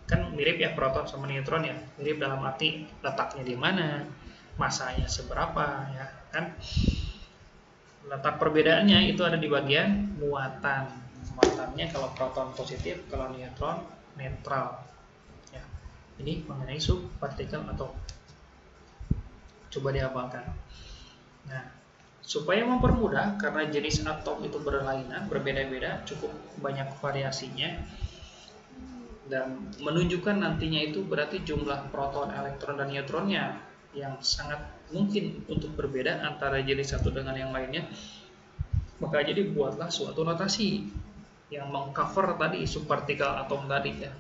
kan mirip ya proton sama neutron ya, mirip dalam arti letaknya di mana, masanya seberapa ya kan. Letak perbedaannya itu ada di bagian muatan. Muatannya kalau proton positif, kalau neutron netral. Ya. Ini mengenai subpartikel atom. Coba dihafalkan. Nah, supaya mempermudah karena jenis atom itu berlainan, berbeda-beda, cukup banyak variasinya. Dan menunjukkan nantinya itu berarti jumlah proton, elektron, dan neutronnya yang sangat mungkin untuk berbeda antara jenis satu dengan yang lainnya. Maka jadi buatlah suatu notasi yang mengcover tadi subpartikel atom tadi ya.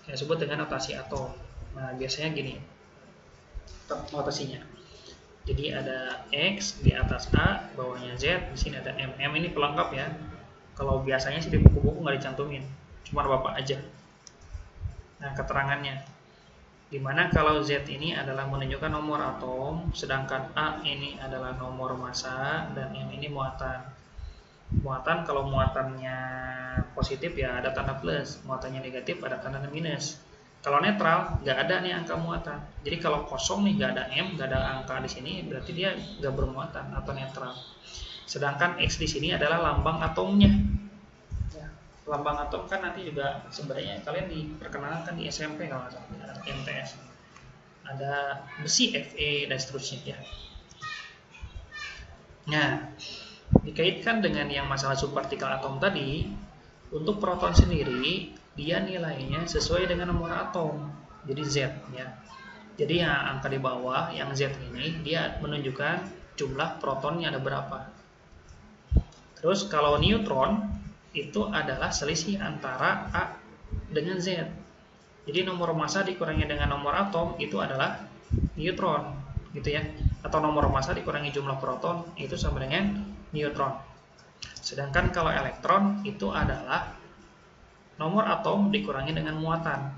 Yang disebut dengan notasi atom. Nah, biasanya gini notasinya. Jadi ada X di atas A, bawahnya Z, di sini ada M. M ini pelengkap ya. Kalau biasanya sih di buku-buku nggak dicantumin, cuma Bapak aja. Nah, keterangannya, dimana kalau Z ini adalah menunjukkan nomor atom, sedangkan A ini adalah nomor massa, dan M ini muatan. Muatan, kalau muatannya positif ya ada tanda plus, muatannya negatif ada tanda minus. Kalau netral nggak ada nih angka muatan. Jadi kalau kosong nih nggak ada M, nggak ada angka di sini, berarti dia nggak bermuatan atau netral. Sedangkan X di sini adalah lambang atomnya. Ya, lambang atom kan nanti juga sebenarnya kalian diperkenalkan di SMP kalau nggak salah, MTS. Ada besi Fe dan seterusnya ya. Nah, dikaitkan dengan yang masalah subpartikel atom tadi, untuk proton sendiri dia nilainya sesuai dengan nomor atom, jadi Z ya. Jadi yang angka di bawah yang Z ini dia menunjukkan jumlah protonnya ada berapa. Terus kalau neutron itu adalah selisih antara A dengan Z. Jadi nomor massa dikurangi dengan nomor atom itu adalah neutron gitu ya. Atau nomor massa dikurangi jumlah proton itu sama dengan neutron. Sedangkan kalau elektron itu adalah nomor atom dikurangi dengan muatan.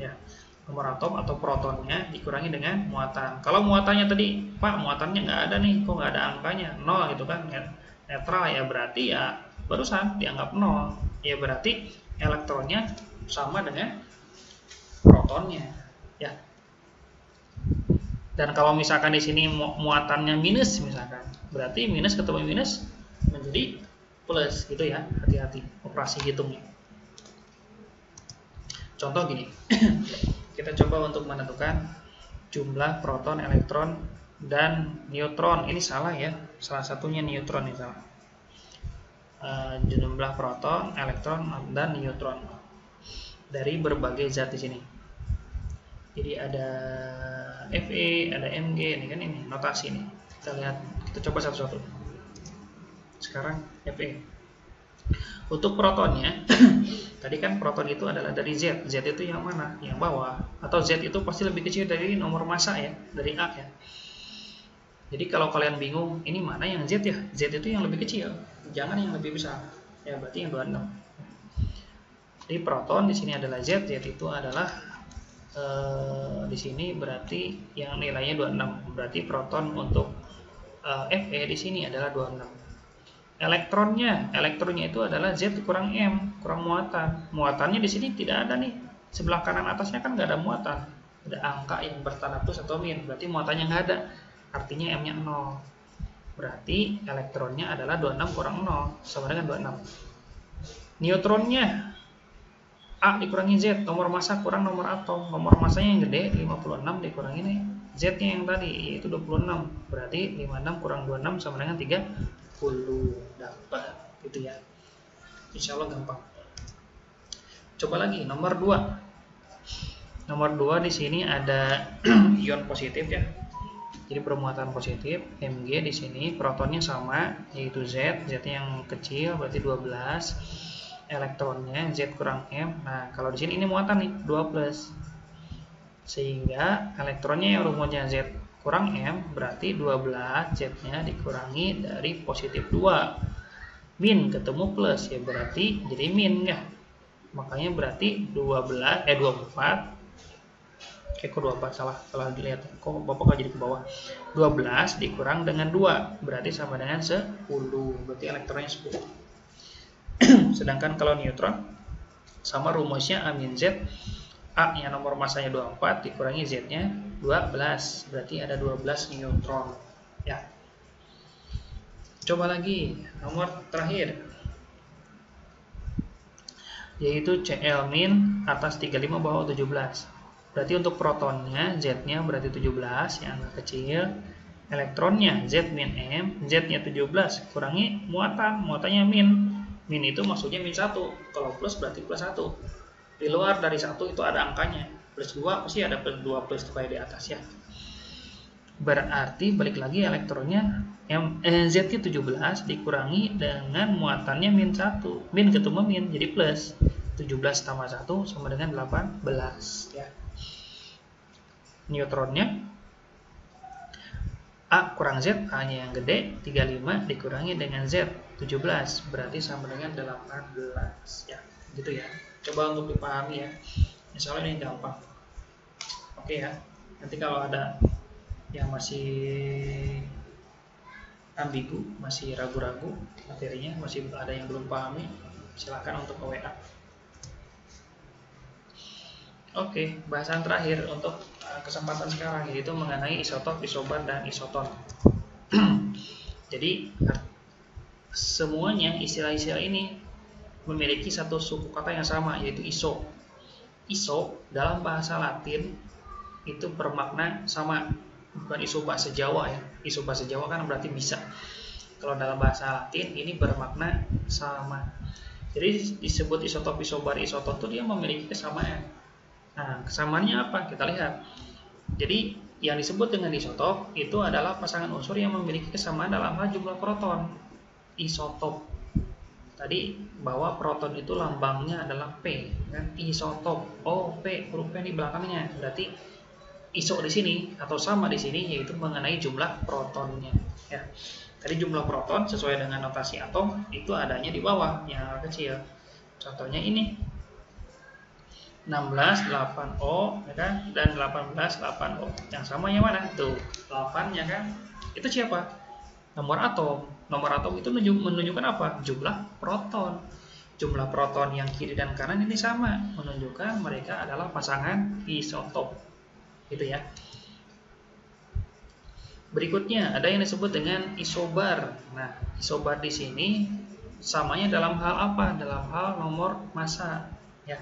Ya, nomor atom atau protonnya dikurangi dengan muatan. Kalau muatannya tadi, Pak, muatannya nggak ada nih, kok nggak ada angkanya, 0 gitu kan, netral ya, berarti ya barusan dianggap 0. Ya berarti elektronnya sama dengan protonnya. Ya. Dan kalau misalkan di sini muatannya minus misalkan, berarti minus ketemu minus menjadi plus gitu ya. Hati-hati operasi hitungnya. Contoh gini, kita coba untuk menentukan jumlah proton, elektron, dan neutron. Ini salah ya, salah satunya neutron ini salah. Jumlah proton, elektron, dan neutron dari berbagai zat di sini. Jadi ada Fe, ada Mg, ini kan ini notasi nih. Kita lihat, kita coba satu-satu. Sekarang Fe. Untuk protonnya, tadi kan proton itu adalah dari Z. Z itu yang mana? Yang bawah. Atau Z itu pasti lebih kecil dari nomor massa ya, dari A ya. Jadi kalau kalian bingung, ini mana yang Z ya? Z itu yang lebih kecil, jangan yang lebih besar. Ya berarti yang 26. Jadi proton di sini adalah Z. Z itu adalah di sini berarti yang nilainya 26. Berarti proton untuk Fe di sini adalah 26. Elektronnya itu adalah Z kurang M, kurang muatan. Muatannya di sini tidak ada nih. Sebelah kanan atasnya kan nggak ada muatan. Ada angka yang bertanda plus atau min. Berarti muatannya nggak ada. Artinya M-nya 0. Berarti elektronnya adalah 26 kurang 0. Sama dengan 26. Neutronnya A dikurangi Z. Nomor massa kurang nomor atom. Nomor massanya yang gede, 56 dikurangi nih Z-nya yang tadi, yaitu 26. Berarti 56 kurang 26 sama dengan 30. Dapat gitu ya. Insya Allah gampang. Coba lagi nomor 2. Nomor 2 di sini ada ion positif ya. Jadi bermuatan positif, Mg di sini, protonnya sama yaitu Z, Z-nya yang kecil berarti 12. Elektronnya Z kurang M. Nah, kalau di sini ini muatan nih, 2+. Sehingga elektronnya yang rumusnya Z kurang M berarti 12 Z-nya dikurangi dari positif 2. Min ketemu plus ya berarti jadi min ya. Makanya berarti 24 kok 24 salah dilihat, kok Bapak jadi ke bawah. 12 dikurang dengan 2 berarti sama dengan 10, berarti elektronnya 10. Sedangkan kalau neutron sama rumusnya A min Z, A nya nomor masanya 24 dikurangi Z nya 12, berarti ada 12 neutron ya. Coba lagi nomor terakhir, yaitu Cl min atas 35 bawah 17. Berarti untuk protonnya Z nya berarti 17 yang agak kecil, elektronnya Z min M, Z nya 17 kurangi muatannya min itu maksudnya min 1, kalau plus berarti plus 1, di luar dari 1 itu ada angkanya, plus 2 pasti ada plus 2 plus supaya di atas ya. Berarti balik lagi elektronnya Z nya 17 dikurangi dengan muatannya min 1, min ketemu min jadi plus, 17 tambah 1 sama dengan 18 ya. Neutronnya A kurang Z, A nya yang gede 35 dikurangi dengan Z 17 berarti sama dengan 18 ya, gitu ya. Coba untuk dipahami ya, misalnya ini gampang. Oke ya, nanti kalau ada yang masih ambigu, masih ragu-ragu materinya, masih ada yang belum pahami, silakan untuk ke WA. Oke, bahasan terakhir untuk kesempatan sekarang yaitu mengenai isotop, isobar, dan isoton. Jadi semuanya istilah-istilah ini memiliki satu suku kata yang sama, yaitu iso. Iso dalam bahasa Latin itu bermakna sama, bukan iso bahasa Jawa ya. Iso bahasa Jawa kan berarti bisa. Kalau dalam bahasa Latin ini bermakna sama. Jadi disebut isotop, isobar, isoton itu dia memiliki kesamaan. Nah, kesamaannya apa? Kita lihat. Jadi yang disebut dengan isotop itu adalah pasangan unsur yang memiliki kesamaan dalam hal jumlah proton. Isotop. Tadi bahwa proton itu lambangnya adalah P, kan? Isotop. Oh, P huruf P di belakangnya. Berarti iso di sini atau sama di sini yaitu mengenai jumlah protonnya. Ya. Tadi jumlah proton sesuai dengan notasi atom itu adanya di bawah yang kecil. Contohnya ini 16 8O ya kan, dan 18 8O. Yang sama yang mana? Tuh, 8 ya kan? Itu siapa? Nomor atom. Nomor atom itu menunjukkan apa? Jumlah proton. Jumlah proton yang kiri dan kanan ini sama, menunjukkan mereka adalah pasangan isotop. Gitu ya. Berikutnya ada yang disebut dengan isobar. Nah, isobar di sini samanya dalam hal apa? Dalam hal nomor massa ya.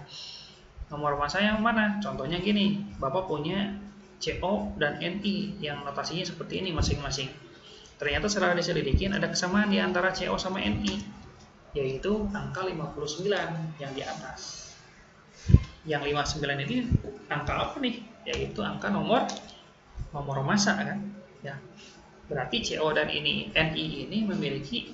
Nomor massa yang mana? Contohnya gini, Bapak punya CO dan Ni yang notasinya seperti ini masing-masing. Ternyata setelah diselidikin ada kesamaan di antara CO sama Ni, yaitu angka 59 yang di atas. Yang 59 ini angka apa nih? Yaitu angka nomor massa kan? Ya. Berarti CO dan Ni ini memiliki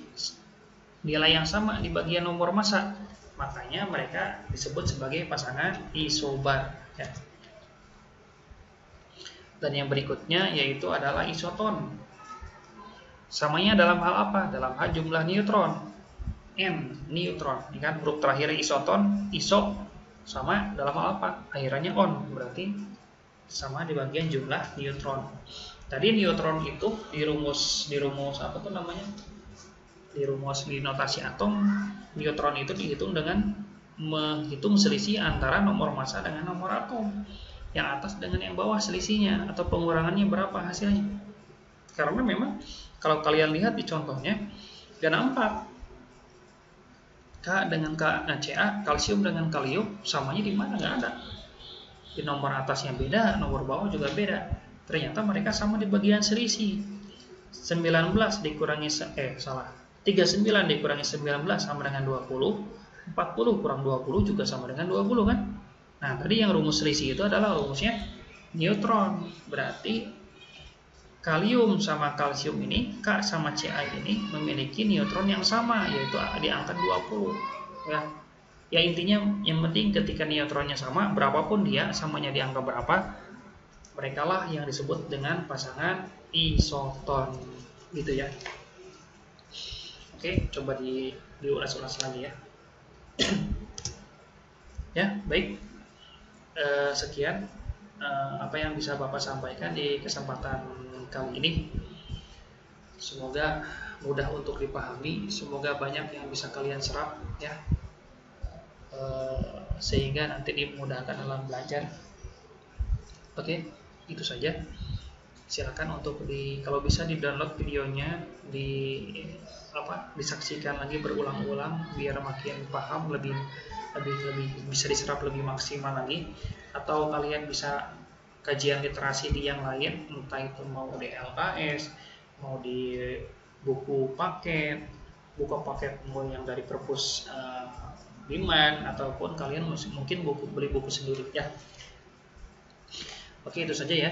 nilai yang sama di bagian nomor massa. Makanya mereka disebut sebagai pasangan isobar ya. Dan yang berikutnya yaitu adalah isoton. Samanya dalam hal apa? Dalam hal jumlah neutron. N neutron. Ini kan huruf terakhir isoton, iso sama dalam hal apa? Akhirannya on. Berarti sama di bagian jumlah neutron. Tadi neutron itu di rumus apa tuh namanya? Di rumus di notasi atom, neutron itu dihitung dengan menghitung selisih antara nomor massa dengan nomor atom. Yang atas dengan yang bawah selisihnya atau pengurangannya berapa hasilnya. Karena memang kalau kalian lihat di contohnya, ada 4. K dengan Ca, kalsium dengan kalium, samanya di mana? Nggak ada. Di nomor atasnya beda, nomor bawah juga beda. Ternyata mereka sama di bagian selisih. 19 dikurangi 39 dikurangi 19 sama dengan 20, 40 kurang 20 juga sama dengan 20 kan? Nah, tadi yang rumus selisih itu adalah rumusnya neutron. Berarti kalium sama kalsium ini, K sama Ca ini memiliki neutron yang sama, yaitu di angka 20. Ya. Ya intinya yang penting ketika neutronnya sama, berapapun dia, samanya di angka berapa, merekalah yang disebut dengan pasangan isoton. Gitu ya. Oke, coba diulas-ulas lagi ya. Ya, baik. Sekian apa yang bisa Bapak sampaikan di kesempatan kali ini. Semoga mudah untuk dipahami, semoga banyak yang bisa kalian serap ya, sehingga nanti dimudahkan dalam belajar. Oke, itu saja. Silakan untuk kalau bisa di download videonya, disaksikan lagi berulang-ulang biar makin paham, lebih bisa diserap lebih maksimal lagi. Atau kalian bisa kajian literasi di yang lain, entah itu mau di LKS, mau di buku paket mau yang dari perpus Biman, ataupun kalian mungkin beli buku sendiri ya. Oke, itu saja ya.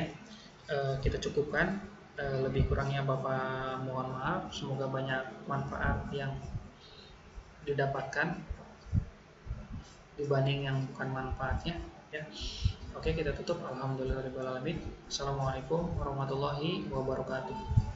Kita cukupkan. Lebih kurangnya Bapak mohon maaf. Semoga banyak manfaat yang didapatkan dibanding yang bukan manfaatnya ya. Oke, kita tutup. Alhamdulillahirabbil alamin. Assalamualaikum warahmatullahi wabarakatuh.